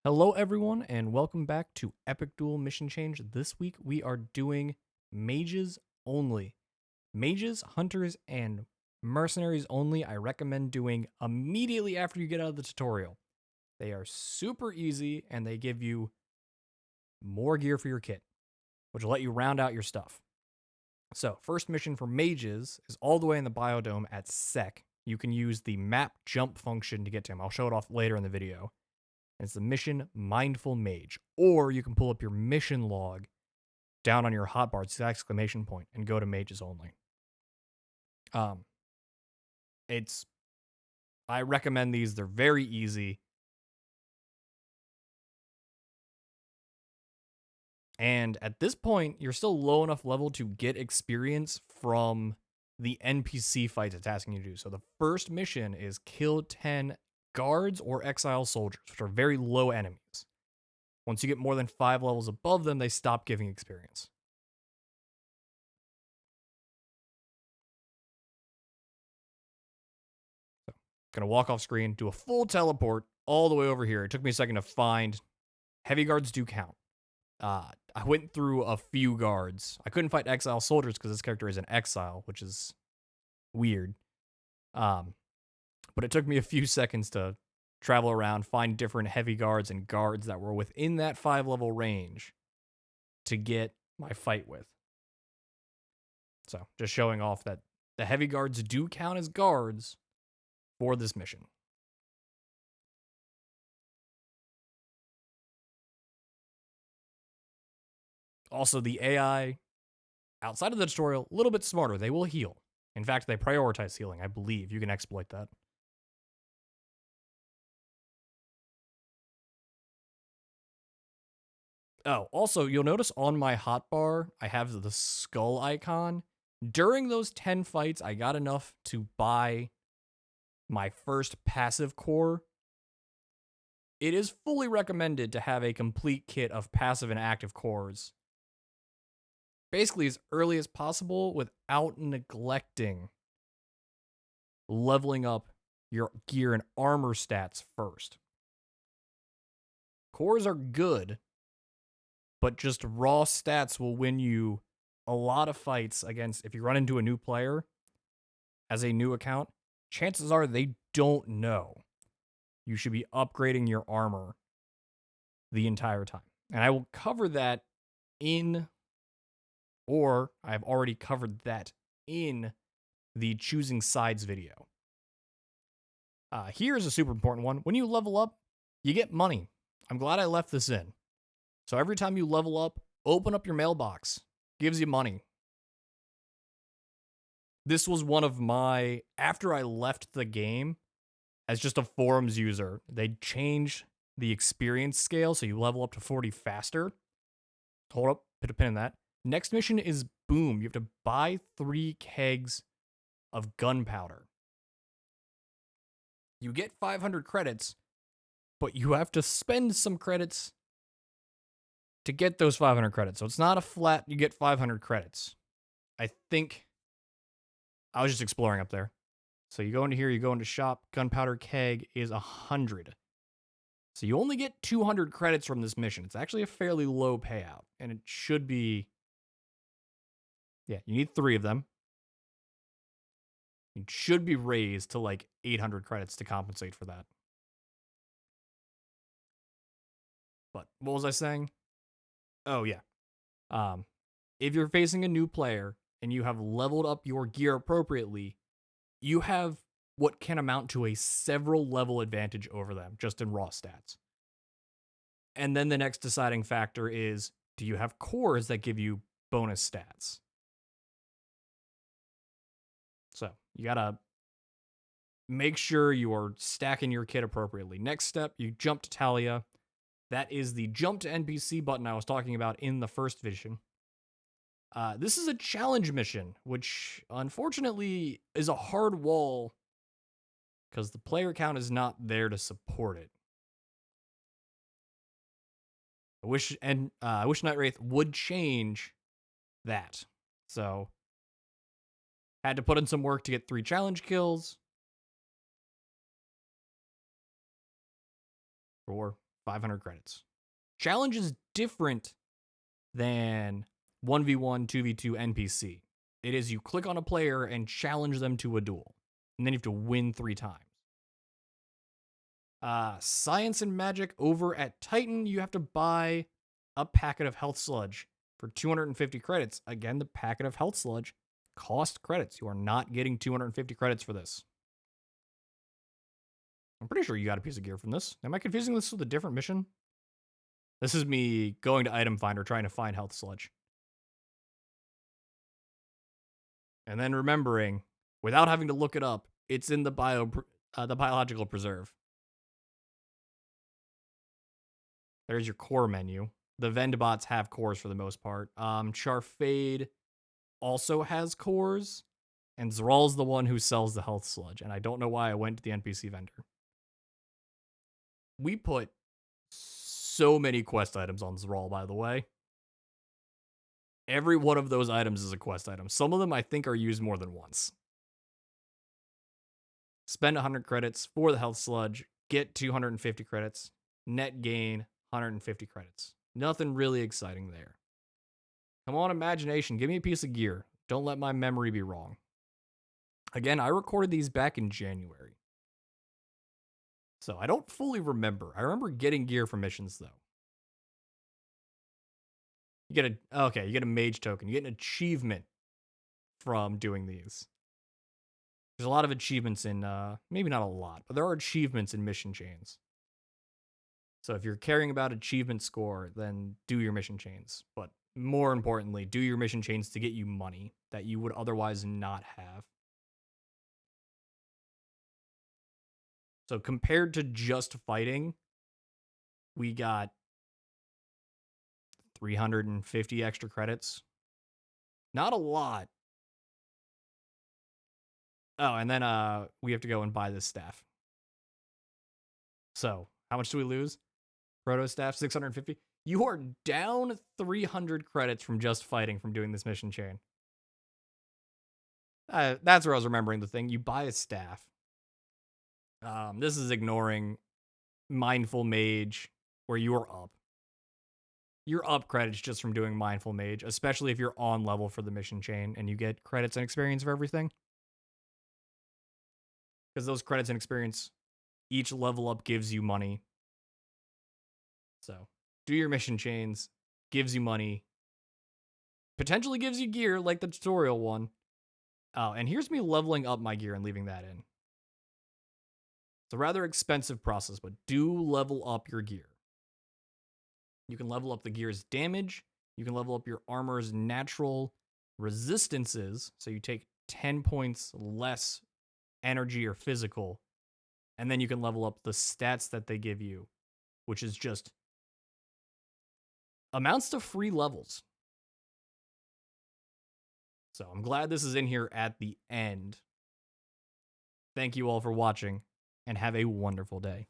Hello, everyone, and welcome back to EpicDuel Mission Change. This week we are doing mages only. Mages, hunters, and mercenaries only. I recommend doing immediately after you get out of the tutorial. They are super easy and they give you more gear for your kit, which will let you round out your stuff. So, first mission for mages is all the way in the biodome at Sec. You can use the map jump function to get to him. I'll show it off later in the video. It's the mission Mindful Mage. Or you can pull up your mission log down on your hotbar, it's the exclamation point, and go to mages only. I recommend these. They're very easy. And at this point, you're still low enough level to get experience from the NPC fights it's asking you to do. So the first mission is kill 10 guards or exile soldiers, which are very low enemies. Once you get more than 5 levels above them, they stop giving experience. So, gonna walk off screen, do a full teleport all the way over here. It took me a second to find. Heavy guards do count. I went through a few guards. I couldn't fight exile soldiers because this character is an exile, which is weird. But it took me a few seconds to travel around, find different heavy guards and guards that were within that 5-level range to get my fight with. So, just showing off that the heavy guards do count as guards for this mission. Also, the AI outside of the tutorial, a little bit smarter. They will heal. In fact, they prioritize healing, I believe. You can exploit that. Oh, also, you'll notice on my hotbar, I have the skull icon. During those 10 fights, I got enough to buy my first passive core. It is fully recommended to have a complete kit of passive and active cores, basically as early as possible without neglecting leveling up your gear and armor stats first. Cores are good, but just raw stats will win you a lot of fights against, if you run into a new player as a new account, chances are they don't know you should be upgrading your armor the entire time. And I will cover that I've already covered that in the choosing sides video. Here's a super important one. When you level up, you get money. I'm glad I left this in. So every time you level up, open up your mailbox. Gives you money. This was one of my, after I left the game, as just a forums user, they changed the experience scale so you level up to 40 faster. Hold up, put a pin in that. Next mission is Boom. You have to buy 3 kegs of gunpowder. You get 500 credits, but you have to spend some credits to get those 500 credits. So it's not a flat, you get 500 credits. I think I was just exploring up there. So you go into here, you go into shop, gunpowder keg is 100. So you only get 200 credits from this mission. It's actually a fairly low payout, and it should be, yeah, you need 3 of them. It should be raised to like 800 credits to compensate for that. But what was I saying? Oh, yeah. If you're facing a new player and you have leveled up your gear appropriately, you have what can amount to a several level advantage over them just in raw stats. And then the next deciding factor is, do you have cores that give you bonus stats? So you gotta make sure you are stacking your kit appropriately. Next step, you jump to Talia. That is the jump to NPC button I was talking about in the first vision. This is a challenge mission, which unfortunately is a hard wall because the player count is not there to support it. I wish Night Wraith would change that. So had to put in some work to get 3 challenge kills. 500 credits. Challenge is different than 1v1, 2v2 NPC. It is you click on a player and challenge them to a duel, and then you have to win 3 times. Science and Magic over at Titan, you have to buy a packet of Health Sludge for 250 credits. Again, the packet of Health Sludge costs credits. You are not getting 250 credits for this. I'm pretty sure you got a piece of gear from this. Am I confusing this with a different mission? This is me going to Item Finder trying to find Health Sludge. And then remembering, without having to look it up, it's in the biological preserve. There's your core menu. The Vendbots have cores for the most part. Charfade also has cores, and Zral's the one who sells the Health Sludge, and I don't know why I went to the NPC vendor. We put so many quest items on Zral, by the way. Every one of those items is a quest item. Some of them I think are used more than once. Spend 100 credits for the Health Sludge, get 250 credits, net gain 150 credits. Nothing really exciting there. Come on, imagination, give me a piece of gear. Don't let my memory be wrong. Again, I recorded these back in January, so I don't fully remember. I remember getting gear for missions, though. You get a Mage token. You get an achievement from doing these. There's a lot of achievements in, maybe not a lot, but there are achievements in mission chains. So if you're caring about achievement score, then do your mission chains. But more importantly, do your mission chains to get you money that you would otherwise not have. So compared to just fighting, we got 350 extra credits. Not a lot. Oh, and then we have to go and buy this staff. So, how much do we lose? Proto staff, 650. You are down 300 credits from just fighting from doing this mission chain. That's where I was remembering the thing. You buy a staff. This is ignoring Mindful Mage, where you are up. You're up credits just from doing Mindful Mage, especially if you're on level for the mission chain and you get credits and experience for everything. Because those credits and experience, each level up gives you money. So, do your mission chains, gives you money, potentially gives you gear like the tutorial one. Oh, and here's me leveling up my gear and leaving that in. It's a rather expensive process, but do level up your gear. You can level up the gear's damage. You can level up your armor's natural resistances. So you take 10 points less energy or physical. And then you can level up the stats that they give you, which is just amounts to free levels. So I'm glad this is in here at the end. Thank you all for watching, and have a wonderful day.